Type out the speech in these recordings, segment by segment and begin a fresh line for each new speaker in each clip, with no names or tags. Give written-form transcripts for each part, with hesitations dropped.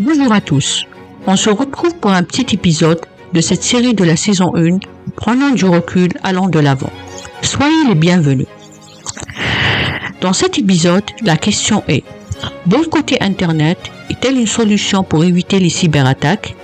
Bonjour à tous, on se retrouve pour un petit épisode de cette série de la saison 1, prenant du recul, allant de l'avant. Soyez les bienvenus. Dans cet épisode, la question est: boycotter Internet est-elle une solution pour éviter les cyberattaques?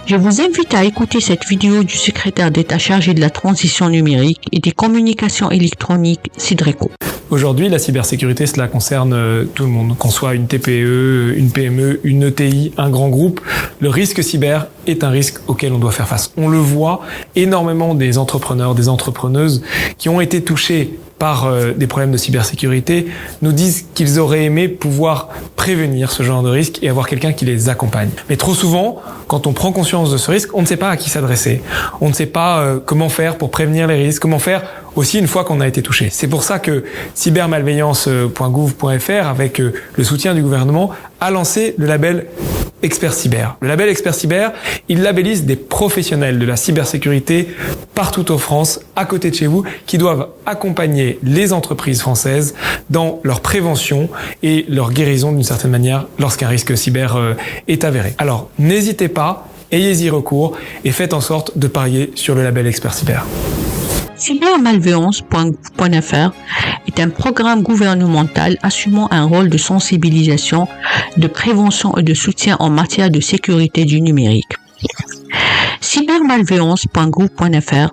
Je vous invite à écouter cette vidéo du secrétaire d'État chargé de la transition numérique et des communications électroniques, Sidreco.
Aujourd'hui, la cybersécurité, cela concerne tout le monde, qu'on soit une TPE, une PME, une ETI, un grand groupe. Le risque cyber est un risque auquel on doit faire face. On le voit, énormément des entrepreneurs, des entrepreneuses qui ont été touchés par des problèmes de cybersécurité nous disent qu'ils auraient aimé pouvoir prévenir ce genre de risque et avoir quelqu'un qui les accompagne. Mais trop souvent, quand on prend conscience de ce risque, on ne sait pas à qui s'adresser. On ne sait pas comment faire pour prévenir les risques, comment faire aussi une fois qu'on a été touché. C'est pour ça que cybermalveillance.gouv.fr, avec le soutien du gouvernement, a lancé le label Expert Cyber. Le label Expert Cyber, il labellise des professionnels de la cybersécurité partout en France, à côté de chez vous, qui doivent accompagner les entreprises françaises dans leur prévention et leur guérison d'une certaine manière lorsqu'un risque cyber est avéré. Alors, n'hésitez pas, ayez-y recours et faites en sorte de parier sur le label Expert Cyber.
Cybermalveillance.gouv.fr est un programme gouvernemental assumant un rôle de sensibilisation, de prévention et de soutien en matière de sécurité du numérique. Cybermalveillance.gouv.fr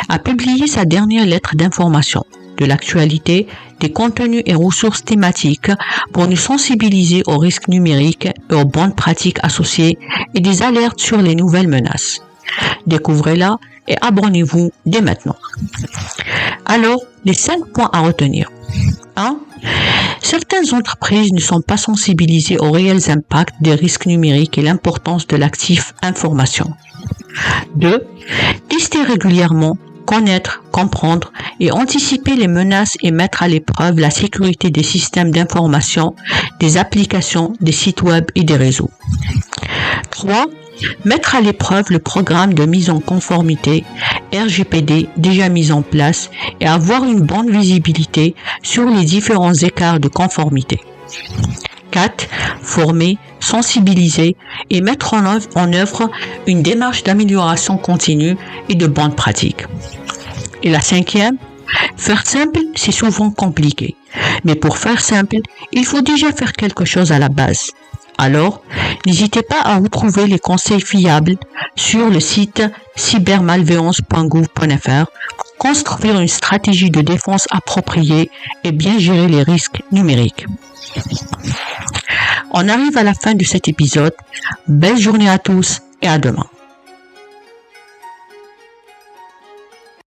a publié sa dernière lettre d'information de l'actualité, des contenus et ressources thématiques pour nous sensibiliser aux risques numériques et aux bonnes pratiques associées et des alertes sur les nouvelles menaces. Découvrez-la et abonnez-vous dès maintenant. Alors, les 5 points à retenir. 1. Certaines entreprises ne sont pas sensibilisées aux réels impacts des risques numériques et l'importance de l'actif information. 2. Tester régulièrement, connaître, comprendre et anticiper les menaces et mettre à l'épreuve la sécurité des systèmes d'information, des applications, des sites web et des réseaux. 3. Mettre à l'épreuve le programme de mise en conformité RGPD déjà mis en place et avoir une bonne visibilité sur les différents écarts de conformité. 4. Former, sensibiliser et mettre en œuvre une démarche d'amélioration continue et de bonnes pratiques. Et la 5e, faire simple, c'est souvent compliqué. Mais pour faire simple, il faut déjà faire quelque chose à la base. Alors, n'hésitez pas à retrouver les conseils fiables sur le site cybermalveillance.gouv.fr pour construire une stratégie de défense appropriée et bien gérer les risques numériques. On arrive à la fin de cet épisode. Belle journée à tous et à demain.